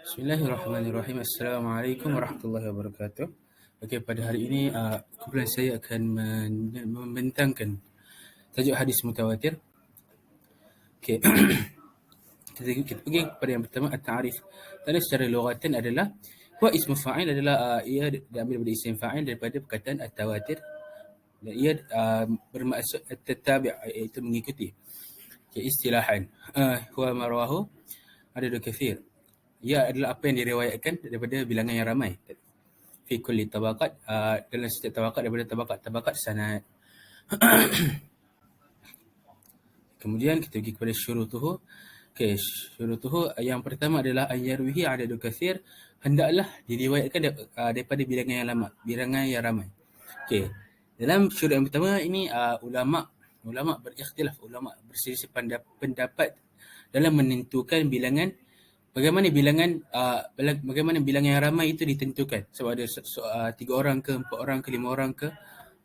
Bismillahirrahmanirrahim. Assalamualaikum warahmatullahi wabarakatuh. Okey, pada hari ini kumpulan saya akan membentangkan tajuk hadis mutawatir. Okey. kita pergi kepada yang pertama, at-ta'rif. Tanda secara lughatan adalah wa ismu fa'il adalah ia diambil dari isim fa'il daripada perkataan at-tawatir, dan ia bermaksud at-tabi', iaitu mengikuti. Okey, istilahan huwa marwahu adadu kathir. Ia adalah apa yang diriwayatkan daripada bilangan yang ramai. Fi kulli tabaqat, dalam setiap tabaqat daripada tabaqat sanad. Kemudian kita pergi kepada syurutuhu. Okey, syurutuhu yang pertama adalah ayyarwihi adadu kathir, hendaklah diriwayatkan daripada bilangan yang ramai. Okey. Dalam syurut yang pertama ini ulama berikhtilaf, ulama berselisih pendapat dalam menentukan bilangan. Bagaimana bilangan yang ramai itu ditentukan? Sebab ada 3 orang ke, 4 orang ke, 5 orang ke.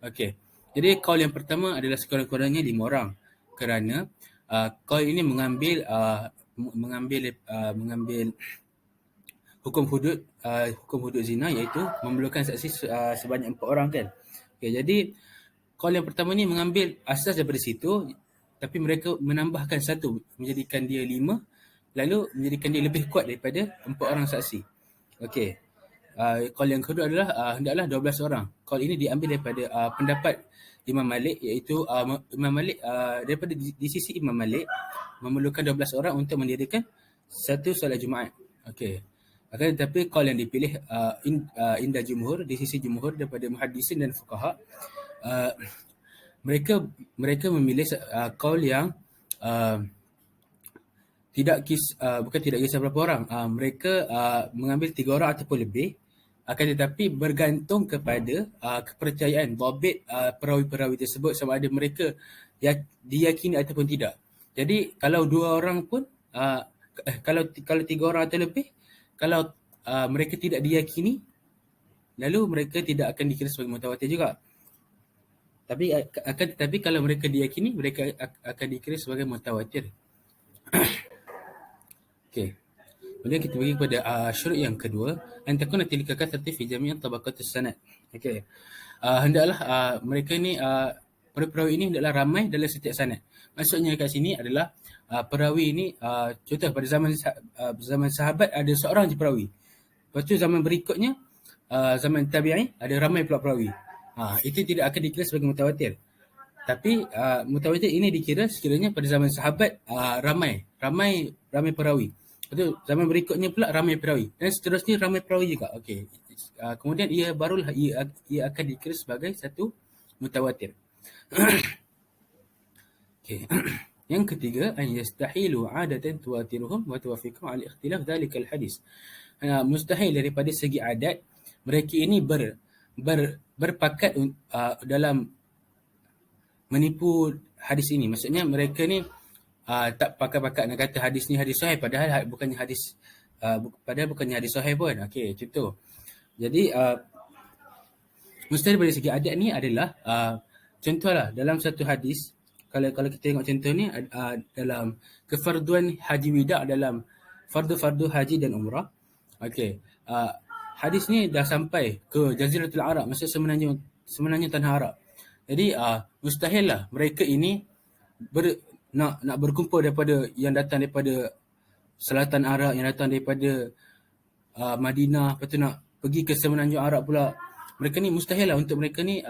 Okey. Jadi kaul yang pertama adalah sekurang-kurangnya 5 orang. Kerana kaul ini mengambil hukum hudud zina, iaitu memerlukan saksi sebanyak 4 orang kan. Okey, jadi kaul yang pertama ni mengambil asas daripada situ, tapi mereka menambahkan satu, menjadikan dia 5, lalu menjadikan dia lebih kuat daripada 4 orang saksi. Okey. Kaul yang kedua adalah hendaklah 12 orang. Kaul ini diambil daripada pendapat Imam Malik, iaitu Imam Malik, daripada di sisi Imam Malik memerlukan 12 orang untuk mendirikan satu solat Jumaat. Okey. Akan tetapi kaul yang dipilih inda jumhur, di sisi jumhur daripada muhaddisin dan fuqaha, mereka memilih kaul yang bukan tidak kisah berapa orang. Mereka mengambil 3 orang ataupun lebih, akan tetapi bergantung kepada kepercayaan dhabit perawi-perawi tersebut, sama ada mereka diyakini ataupun tidak. Jadi kalau 2 orang pun, kalau 3 orang atau lebih, kalau mereka tidak diyakini, lalu mereka tidak akan dikira sebagai mutawatir juga. Tetapi kalau mereka diyakini, mereka akan dikira sebagai mutawatir. Okey. Kemudian kita pergi kepada syurut yang kedua, an takuna tilka kathrati fi jami' tabaqatus sanad. Okey. Hendaklah mereka ni perawi ini hendaklah ramai dalam setiap sanad. Maksudnya kat sini adalah perawi ini, contoh pada zaman sahabat ada seorang je perawi. Lepas tu zaman berikutnya, zaman tabi'in ada ramai pula perawi. Itu tidak akan dikira sebagai mutawatir. Tapi mutawatir ini dikira sekiranya pada zaman sahabat ramai perawi. Lepas tu zaman berikutnya pula ramai perawi, dan seterusnya ramai perawi juga. Okey. Kemudian ia akan dikira sebagai satu mutawatir. Okey. Yang ketiga, an yastahilu 'adatan tuwatiruhum wa tuwafiqu 'ala ikhtilaf dhalikal hadis. Mustahil daripada segi adat mereka ini berpakat dalam menipu hadis ini. Maksudnya mereka ni tak pakai-pakai nak kata hadis ni hadis sahih, padahal bukannya hadis sahih pun. Okey, contoh. Jadi mustahil dari segi adat ni adalah contohlah dalam satu hadis, kalau kita tengok contoh ni dalam kefarduan haji wida, dalam fardu haji dan umrah. Okey. Hadis ni dah sampai ke Jaziratul Arab, maksud semenanjung tanah Arab. Jadi mustahil lah mereka ini nak berkumpul daripada yang datang daripada selatan Arab, yang datang daripada Madinah, lepas tu nak pergi ke semenanjung Arab pula. Mereka ni mustahil lah untuk mereka ni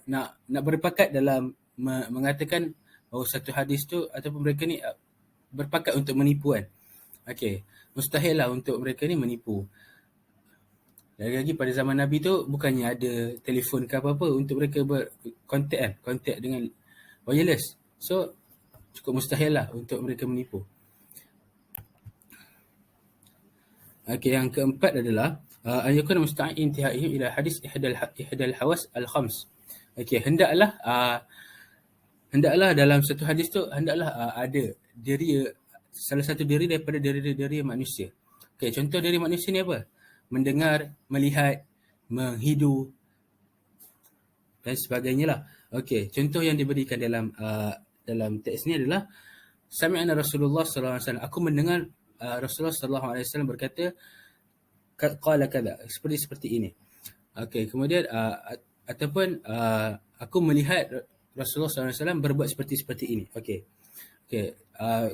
nak berpakat dalam mengatakan bahawa satu hadis tu, ataupun mereka ni berpakat untuk menipu kan. Okey, mustahil lah untuk mereka ni menipu. Lagi-lagi pada zaman Nabi tu bukannya ada telefon ke apa-apa untuk mereka berkontak kontak dengan wireless. So cukup mustahil lah untuk mereka menipu. Okey, yang keempat adalah ayakun musta'in intihaihim ila hadis ihdal hawas al-khams. Okey, hendaklah dalam satu hadis tu hendaklah ada salah satu diri daripada diri manusia. Okey, contoh diri manusia ni apa? Mendengar, melihat, menghidu dan sebagainya lah. Okey, contoh yang diberikan dalam teks ni adalah sami'ana Rasulullah sallallahu alaihi wasallam. Aku mendengar Rasulullah sallallahu alaihi wasallam berkata, qala kada, seperti ini. Okey, kemudian ataupun aku melihat Rasulullah SAW berbuat seperti ini. Okey. Okey,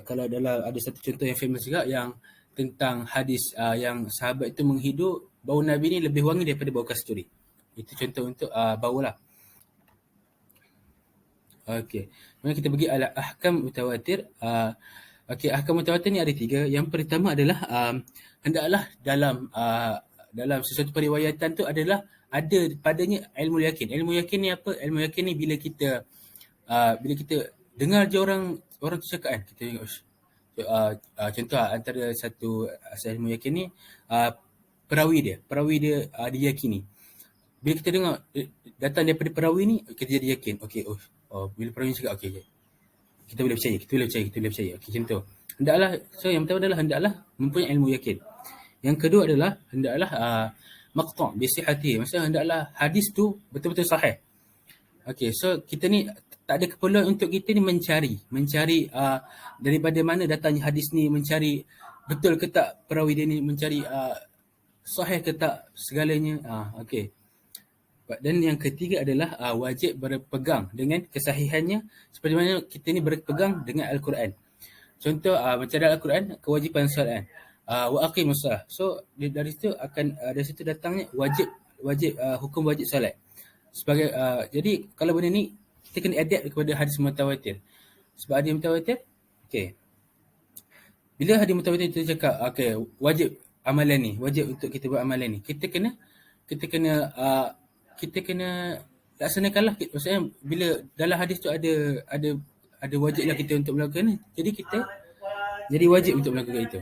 kalau dalam ada satu contoh yang famous juga yang tentang hadis yang sahabat itu menghidu bau Nabi ni lebih wangi daripada bau kasturi. Itu contoh untuk bau lah. Okey. Kemudian kita pergi ala ahkam mutawatir. Okey, ahkam mutawatir ni ada 3. Yang pertama adalah hendaklah dalam sesuatu periwayatan tu adalah ada padanya ilmu yakin. Ilmu yakin ni apa? Ilmu yakin ni bila kita dengar je orang tu cakap kan, kita tengok contoh antara satu asal ilmu yakin ni perawi dia diyakini. Bila kita dengar datang daripada perawi ni, kita jadi yakin. Okey, bila perawi ni cakap, okey, kita boleh percaya. Okey, contoh. Yang pertama adalah hendaklah mempunyai ilmu yakin. Yang kedua adalah hendaklah maqta' bi sihhatihi. Maksudnya hendaklah hadis tu betul-betul sahih. Okey, so kita ni tak ada keperluan untuk kita ni mencari daripada mana datangnya hadis ni, mencari betul ke tak perawi dia ni, mencari sahih ke tak segalanya. Okey. Dan yang ketiga adalah wajib berpegang dengan kesahihannya seperti mana kita ni berpegang dengan Al-Quran. Contoh macam dalam Al-Quran, kewajipan solat. Wa aqimus salah. So dari situ datangnya wajib hukum wajib solat. Sebagai jadi kalau benda ni kita kena adapt kepada hadis mutawatir. Sebab hadis mutawatir, okey. Bila hadis mutawatir itu cakap okey, wajib amalan ni, wajib untuk kita buat amalan ni. Kita kena laksanakanlah. Maksudnya bila dalam hadis tu ada wajiblah kita untuk melakukan ni. Jadi wajib untuk melakukan itu.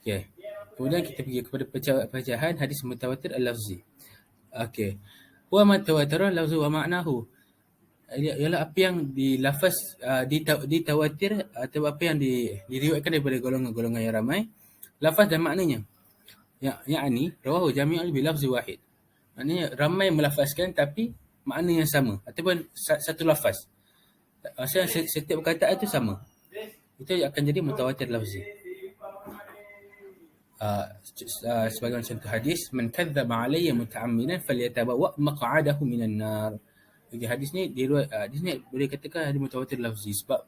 Okey. Kemudian kita pergi kepada pecahan hadis mutawatir al-lafzi. Okey. Wa ma tawatara lafzu wa ma'nahu. Ialah apa yang dilafaz ditawatir atau apa yang diriwayatkan daripada golongan-golongan yang ramai, lafaz dan maknanya. Yakni rawahu jami'un bi lafzi wahid. Maknanya ramai melafazkan tapi makna yang sama ataupun satu lafaz. Maksudnya setiap perkataan itu sama. Itu akan jadi mutawatir lafzi. Sebagai contoh hadis, man kadzdzaba alayya muta'ammidan falyatabawa maq'adahu minan nar. Jadi hadis ni boleh katakan hadis mutawatir lafzi sebab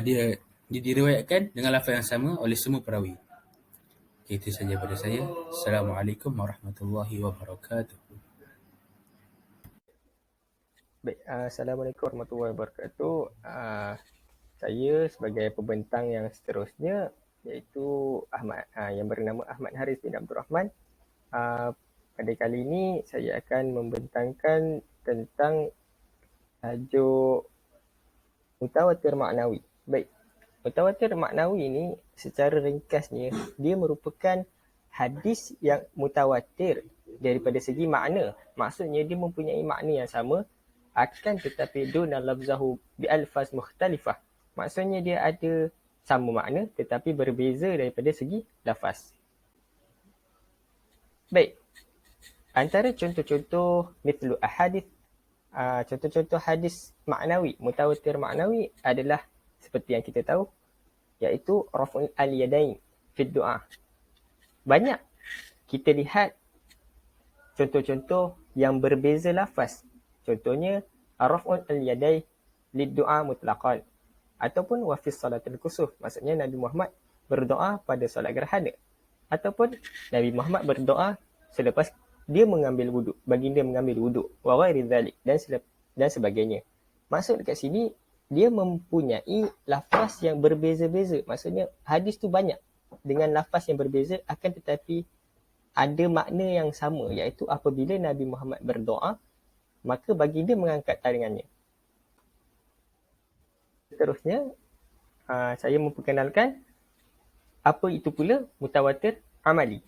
dia diriwayatkan dengan lafaz yang sama oleh semua perawi. Itu saja pada saya. Assalamualaikum warahmatullahi wabarakatuh. Baik, Assalamualaikum warahmatullahi wabarakatuh. Saya sebagai pembentang yang seterusnya, iaitu yang bernama Ahmad Haris bin Abdul Rahman. Pada kali ini saya akan membentangkan tentang tajuk mutawatir maknawi. Baik, mutawatir maknawi ini secara ringkasnya dia merupakan hadis yang mutawatir daripada segi makna. Maksudnya dia mempunyai makna yang sama, akan tetapi duna lafzahu bi alfaz mukhtalifah. Maksudnya dia ada sama makna tetapi berbeza daripada segi lafaz. Baik. Antara contoh-contoh mithlu ahadith, contoh-contoh hadis maknawi, mutawatir maknawi adalah seperti yang kita tahu, iaitu raf'ul al-yadain fi du'a. Banyak kita lihat contoh-contoh yang berbeza lafaz. Contohnya raf'ul al-yadain lid-du'a mutlaqan ataupun wa fi salatil kusuf. Maksudnya Nabi Muhammad berdoa pada solat gerhana ataupun Nabi Muhammad berdoa selepas dia mengambil wuduk, baginda mengambil wuduk, wa ghairi dzalik dan sebagainya. Maksud dekat sini dia mempunyai lafaz yang berbeza-beza. Maksudnya hadis tu banyak dengan lafaz yang berbeza, akan tetapi ada makna yang sama, iaitu apabila Nabi Muhammad berdoa, maka baginda mengangkat tangannya. Seterusnya, saya memperkenalkan apa itu pula mutawatir amali.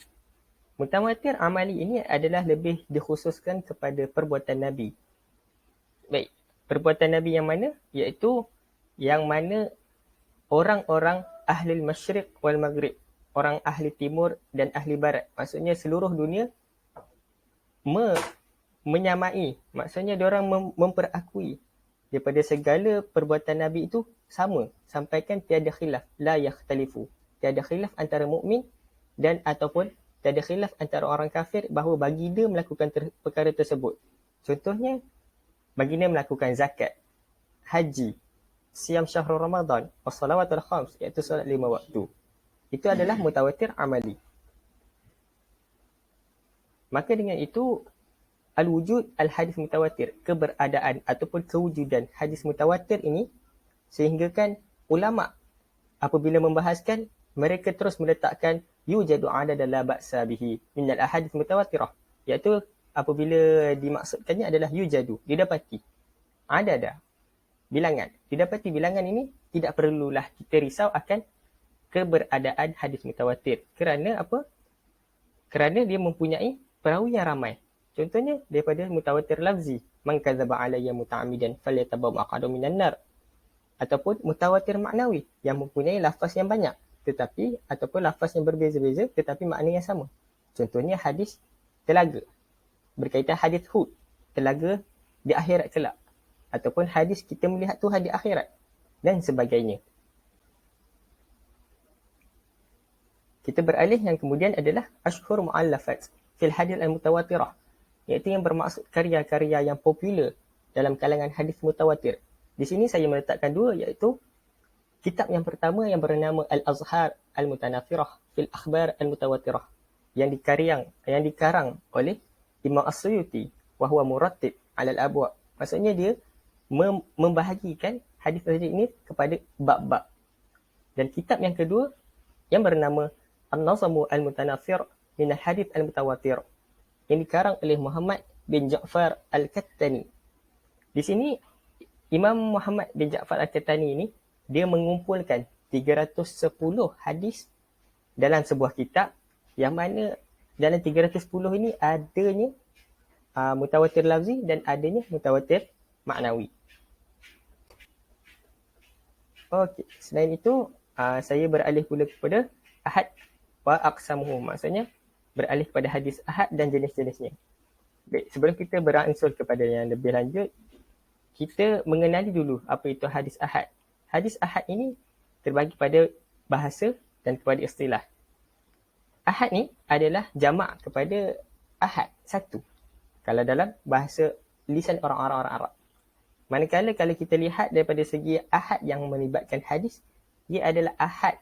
Mutawatir amali ini adalah lebih dikhususkan kepada perbuatan Nabi. Baik, perbuatan Nabi yang mana? Iaitu yang mana orang-orang ahli masyriq wal maghrib, orang ahli timur dan ahli barat, maksudnya seluruh dunia menyamai, maksudnya diorang memperakui daripada segala perbuatan Nabi itu sama, sampaikan tiada khilaf, la yakhtalifu, tiada khilaf antara mukmin dan ataupun tiada khilaf antara orang kafir bahawa baginda melakukan perkara tersebut. Contohnya, baginda melakukan zakat, haji, siam syahrul Ramadan, was-salawatul khams, iaitu solat 5 waktu. Itu adalah mutawatir amali. Maka dengan itu, al-wujud al-hadis mutawatir, keberadaan ataupun kewujudan hadis mutawatir ini, sehinggakan ulama' apabila membahaskan, mereka terus meletakkan yujadu adada la ba'sa bihi minal ahadits mutawatirah, iaitu apabila dimaksudkannya adalah yujadu, didapati, adada, bilangan. Didapati bilangan ini tidak perlulah kita risau akan keberadaan hadis mutawatir. Kerana apa? Kerana dia mempunyai perawi yang ramai. Contohnya daripada mutawatir lafzi, man kadzaba alayya muta'ammidan falyatabawwa maq'adahu minan nar. Ataupun mutawatir maknawi yang mempunyai lafaz yang banyak tetapi ataupun lafaz yang berbeza-beza tetapi makna yang sama. Contohnya hadis telaga, berkaitan hadis Hud, telaga di akhirat kelak, ataupun hadis kita melihat Tuhan di akhirat dan sebagainya. Kita beralih yang kemudian adalah ashhur mu'allafat fil hadis al-mutawatirah, iaitu yang bermaksud karya-karya yang popular dalam kalangan hadis mutawatir. Di sini saya meletakkan dua, iaitu kitab yang pertama yang bernama Al-Azhar Al-Mutanafirah fil Akhbar Al-Mutawatirah yang dikarang oleh Imam As-Suyuti wa huwa murattib 'ala al-abwab. Maksudnya dia membahagikan hadis-hadis ini kepada bab-bab. Dan kitab yang kedua yang bernama An-Nazamu Al-Mutanafir min al-Hadits Al-Mutawatir yang dikarang oleh Muhammad bin Ja'far Al-Kattani. Di sini Imam Muhammad bin Ja'far Al-Kattani ini dia mengumpulkan 310 hadis dalam sebuah kitab, yang mana dalam 310 ini adanya mutawatir lafzi dan adanya mutawatir maknawi. Okey, selain itu saya beralih pula kepada ahad wa aqsamuhu, maksudnya beralih kepada hadis ahad dan jenis-jenisnya. Baik, sebelum kita beransur kepada yang lebih lanjut, kita mengenali dulu apa itu hadis ahad. Hadis ahad ini terbagi pada bahasa dan kepada istilah. Ahad ni adalah jamak kepada ahad, satu. Kalau dalam bahasa lisan orang-orang Arab. Manakala kalau kita lihat daripada segi ahad yang melibatkan hadis, ia adalah ahad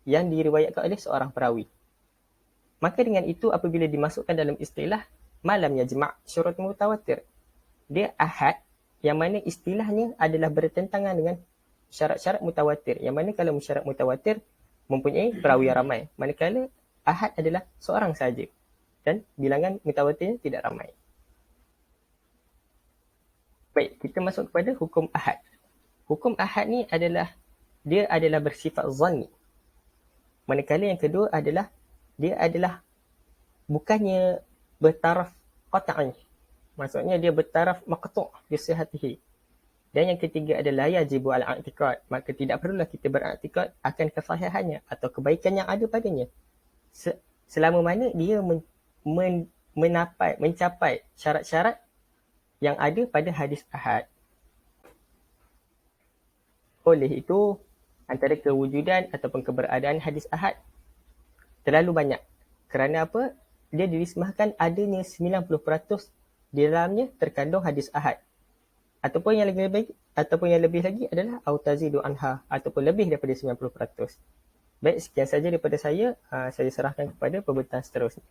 yang diriwayatkan oleh seorang perawi. Maka dengan itu apabila dimasukkan dalam istilah malam yajma' syurut mutawatir, dia ahad yang mana istilahnya adalah bertentangan dengan syarat-syarat mutawatir, yang mana kalau syarat mutawatir mempunyai perawi yang ramai, manakala ahad adalah seorang saja dan bilangan mutawatirnya tidak ramai. Baik, kita masuk kepada hukum ahad. Hukum ahad ni dia adalah bersifat zanni. Manakala yang kedua adalah dia adalah bukannya bertaraf qat'i. Maksudnya dia bertaraf maqtu' bi sihhatihi. Dan yang ketiga adalah yajibu al-i'tiqad, maka tidak perlulah kita beriktikad akan kesahihannya atau kebaikan yang ada padanya. Selama mana dia mencapai syarat-syarat yang ada pada hadis ahad. Oleh itu, antara kewujudan ataupun keberadaan hadis ahad terlalu banyak. Kerana apa? Dia dirismahkan adanya 90% di dalamnya terkandung hadis ahad. Ataupun yang lebih lagi adalah autazidu anha, ataupun lebih daripada 90%. Baik, sekian saja daripada saya. Saya serahkan kepada pembentang seterusnya.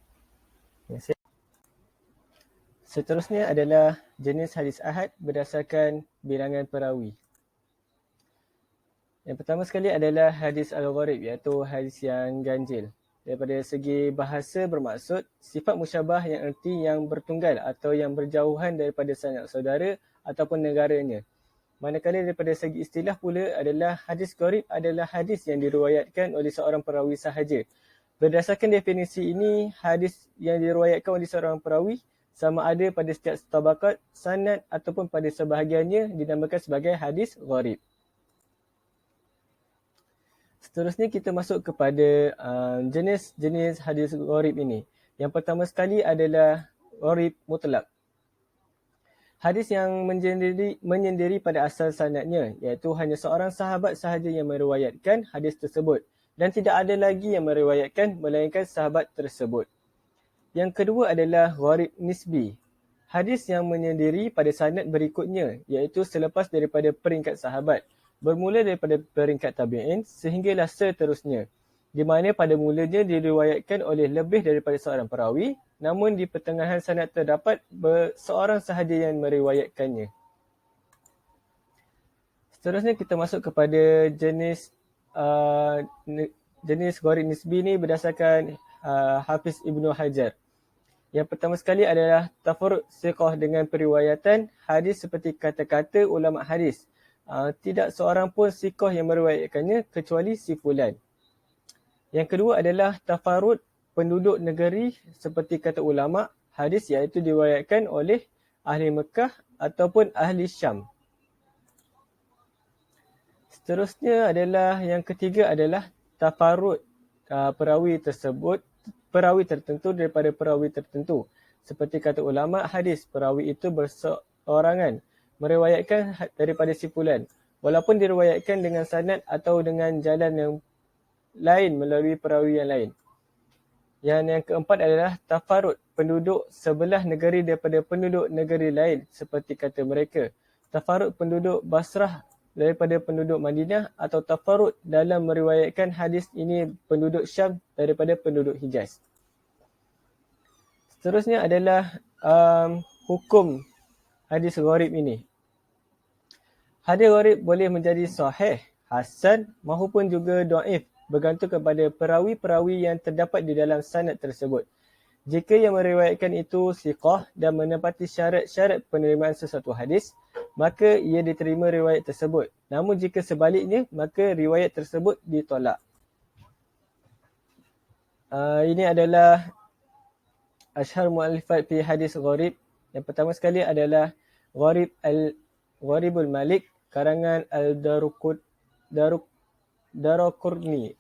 Seterusnya adalah jenis hadis ahad berdasarkan bilangan perawi. Yang pertama sekali adalah hadis al-gharib, iaitu hadis yang ganjil. Daripada segi bahasa bermaksud sifat musyabah yang erti yang bertunggal atau yang berjauhan daripada sanak saudara ataupun negaranya. Manakala daripada segi istilah pula adalah hadis gharib adalah hadis yang diriwayatkan oleh seorang perawi sahaja. Berdasarkan definisi ini, hadis yang diriwayatkan oleh seorang perawi sama ada pada setiap tabaqat, sanad ataupun pada sebahagiannya dinamakan sebagai hadis gharib. Seterusnya kita masuk kepada jenis-jenis hadis gharib ini. Yang pertama sekali adalah gharib mutlak. Hadis yang menyendiri pada asal sanadnya, iaitu hanya seorang sahabat sahaja yang meriwayatkan hadis tersebut dan tidak ada lagi yang meriwayatkan melainkan sahabat tersebut. Yang kedua adalah gharib nisbi. Hadis yang menyendiri pada sanad berikutnya, iaitu selepas daripada peringkat sahabat, bermula daripada peringkat tabi'in sehinggalah seterusnya, di mana pada mulanya diriwayatkan oleh lebih daripada seorang perawi, namun di pertengahan sanad terdapat seorang sahaja yang meriwayatkannya. Seterusnya kita masuk kepada jenis gharib nisbi ni berdasarkan Hafiz Ibnu Hajar. Yang pertama sekali adalah tafarrud siqah dengan periwayatan hadis seperti kata-kata ulama hadis. Tidak seorang pun siqah yang meriwayatkannya kecuali si fulan. Yang kedua adalah tafarrud penduduk negeri seperti kata ulama hadis, iaitu diriwayatkan oleh ahli Mekah ataupun ahli Syam. Seterusnya adalah yang ketiga adalah tafarrud perawi tertentu daripada perawi tertentu. Seperti kata ulama hadis, perawi itu berseorangan meriwayatkan daripada si fulan, walaupun diriwayatkan dengan sanad atau dengan jalan yang lain melalui perawi yang lain. Yang keempat adalah tafarrud penduduk sebelah negeri daripada penduduk negeri lain, seperti kata mereka, tafarrud penduduk Basrah daripada penduduk Madinah, atau tafarrud dalam meriwayatkan hadis ini penduduk Syam daripada penduduk Hijaz. Seterusnya adalah hukum hadis gharib ini. Hadis gharib boleh menjadi sahih, hasan maupun juga dhaif, bergantung kepada perawi-perawi yang terdapat di dalam sanad tersebut. Jika yang meriwayatkan itu siqah dan menepati syarat-syarat penerimaan sesuatu hadis, maka ia diterima riwayat tersebut. Namun jika sebaliknya, maka riwayat tersebut ditolak. Ini adalah ashhar mu'allifat fi hadis gharib. Yang pertama sekali adalah Gharibul Malik karangan Al-Daraqutni.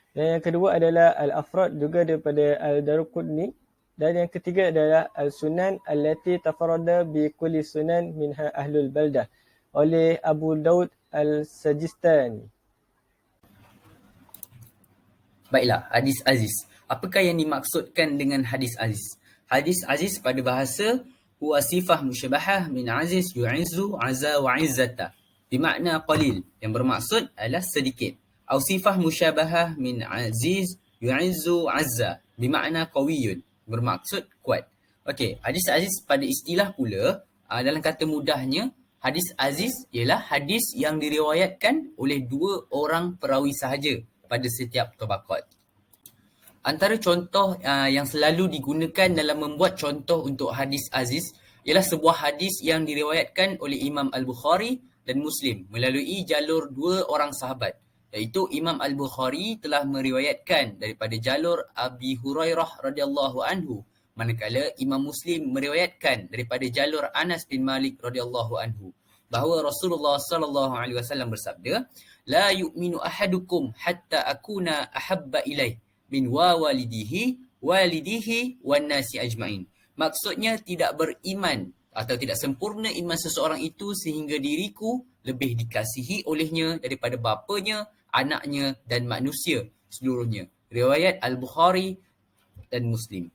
Dan yang kedua adalah Al-Afrad juga daripada Al-Daraqutni. Dan yang ketiga adalah Al-Sunan allati tafarrada bi kulli sunan minha ahlul baldah oleh Abu Daud Al-Sajistani. Baiklah, hadis aziz. Apakah yang dimaksudkan dengan hadis aziz? Hadis aziz pada bahasa huwa sifah musyabahah min aziz yu'izzu azza wa izzata. Bermakna qalil, yang bermaksud adalah sedikit. Atau sifah musyabahah min aziz yu'izzu azza, bermakna qawiyun, bermaksud kuat. Okey, hadis aziz pada istilah pula, dalam kata mudahnya, hadis aziz ialah hadis yang diriwayatkan oleh dua orang perawi sahaja pada setiap tabaqat. Antara contoh yang selalu digunakan dalam membuat contoh untuk hadis aziz ialah sebuah hadis yang diriwayatkan oleh Imam Al-Bukhari dan Muslim melalui jalur dua orang sahabat, iaitu Imam Al-Bukhari telah meriwayatkan daripada jalur Abi Hurairah radhiyallahu anhu, manakala Imam Muslim meriwayatkan daripada jalur Anas bin Malik radhiyallahu anhu bahawa Rasulullah sallallahu alaihi wasallam bersabda, la yu'minu ahadukum hatta akuna ahabba ilaih min walidihi wan nasi ajmain. Maksudnya tidak beriman atau tidak sempurna iman seseorang itu sehingga diriku lebih dikasihi olehnya daripada bapanya, anaknya dan manusia seluruhnya. Riwayat Al-Bukhari dan Muslim.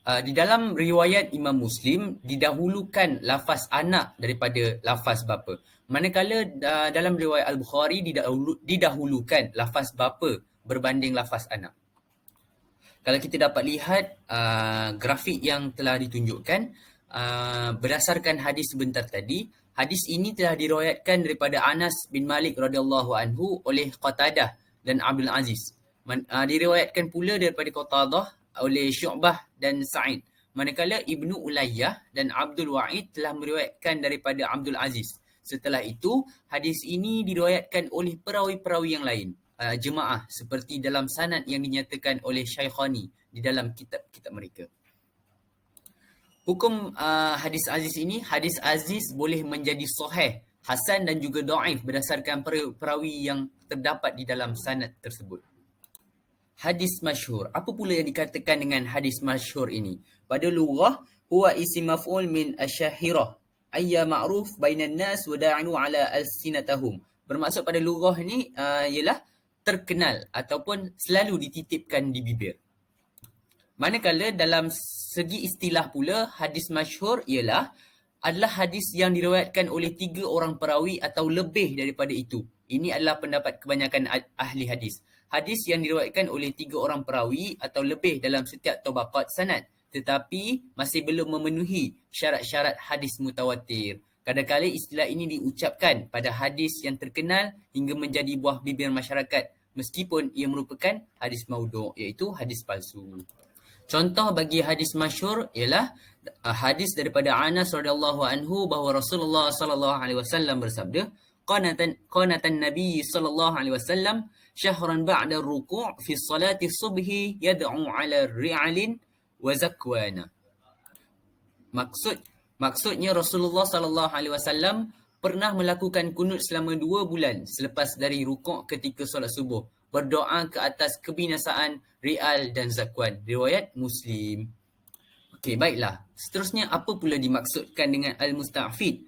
Di dalam riwayat Imam Muslim didahulukan lafaz anak daripada lafaz bapa. Manakala dalam riwayat Al-Bukhari didahulukan lafaz bapa berbanding lafaz anak. Kalau kita dapat lihat grafik yang telah ditunjukkan berdasarkan hadis sebentar tadi, hadis ini telah diriwayatkan daripada Anas bin Malik radhiyallahu anhu oleh Qatadah dan Abdul Aziz. Diriwayatkan pula daripada Qatadah oleh Syu'bah dan Sa'id. Manakala Ibnu Ulayyah dan Abdul Wa'id telah meriwayatkan daripada Abdul Aziz. Setelah itu, hadis ini diriwayatkan oleh perawi-perawi yang lain, jemaah, seperti dalam sanad yang dinyatakan oleh Syaikhani di dalam kitab-kitab mereka. Hukum hadis aziz ini, hadis aziz boleh menjadi sahih, hasan dan juga dhaif berdasarkan perawi yang terdapat di dalam sanad tersebut. Hadis masyhur. Apa pula yang dikatakan dengan hadis masyhur ini? Pada lughah, huwa isim maf'ul min asyahirah, ayya ma'ruf bainan nas wa da'inu ala alsinatahum Bermaksud pada lughah ni ialah terkenal ataupun selalu dititipkan di bibir. Manakala dalam segi istilah pula, hadis masyhur adalah hadis yang diriwayatkan oleh 3 orang perawi atau lebih daripada itu. Ini adalah pendapat kebanyakan ahli hadis. Hadis yang diriwayatkan oleh 3 orang perawi atau lebih dalam setiap tabaqat sanad, tetapi masih belum memenuhi syarat-syarat hadis mutawatir. Kadang-kadang istilah ini diucapkan pada hadis yang terkenal hingga menjadi buah bibir masyarakat, meskipun ia merupakan hadis maudhu', iaitu hadis palsu. Contoh bagi hadis masyhur ialah hadis daripada Anas radhiyallahu anhu bahawa Rasulullah sallallahu alaihi wasallam bersabda, qanatan Nabi sallallahu alaihi wasallam syahran ba'da ar-ruku' fi salati subhi yad'u 'ala ri'alin wa zakwana. Maksudnya Rasulullah sallallahu alaihi wasallam pernah melakukan kunut selama 2 bulan selepas dari rukuk ketika solat subuh, berdoa ke atas kebinasaan Ri'al dan Zakwan. Riwayat Muslim. Okey, baiklah. Seterusnya, apa pula dimaksudkan dengan Al-Musta'fid?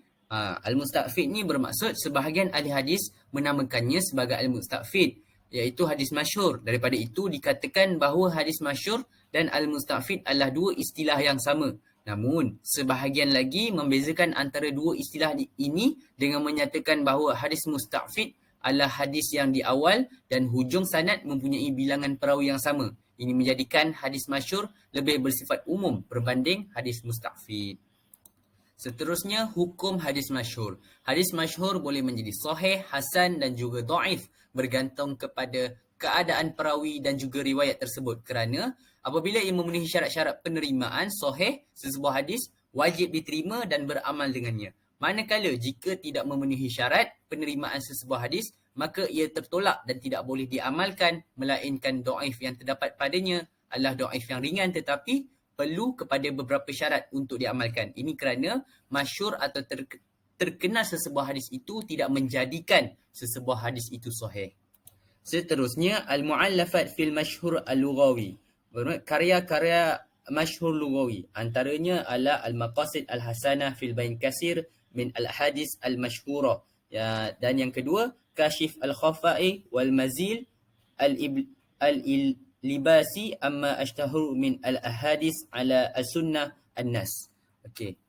Al-Musta'fid ni bermaksud sebahagian ahli hadis menamakannya sebagai Al-Musta'fid, iaitu hadis masyhur. Daripada itu dikatakan bahawa hadis masyhur dan Al-Musta'fid adalah 2 istilah yang sama. Namun, sebahagian lagi membezakan antara 2 istilah ini dengan menyatakan bahawa hadis musta'fid adalah hadis yang di awal dan hujung sanad mempunyai bilangan perawi yang sama. Ini menjadikan hadis masyhur lebih bersifat umum berbanding hadis musta'fid. Seterusnya, hukum hadis masyhur. Hadis masyhur boleh menjadi sahih, hasan dan juga dhaif bergantung kepada keadaan perawi dan juga riwayat tersebut, kerana apabila ia memenuhi syarat-syarat penerimaan sahih, sesebuah hadis wajib diterima dan beramal dengannya. Manakala jika tidak memenuhi syarat penerimaan sesebuah hadis, maka ia tertolak dan tidak boleh diamalkan, melainkan dhaif yang terdapat padanya adalah dhaif yang ringan tetapi perlu kepada beberapa syarat untuk diamalkan. Ini kerana masyhur atau terkenal sesebuah hadis itu tidak menjadikan sesebuah hadis itu sahih. Seterusnya, al-mu'allafat fil masyhur al-lughawi. Karya-karya masyhur lughawi. Antaranya adalah al-maqasid al-hasanah fil bain kasir min al-hadis al-masyhura. Dan yang kedua, kashif al-khafa'i wal mazil al-libasi amma ashtahur min al-ahadis ala as-sunnah an-nas. Okey.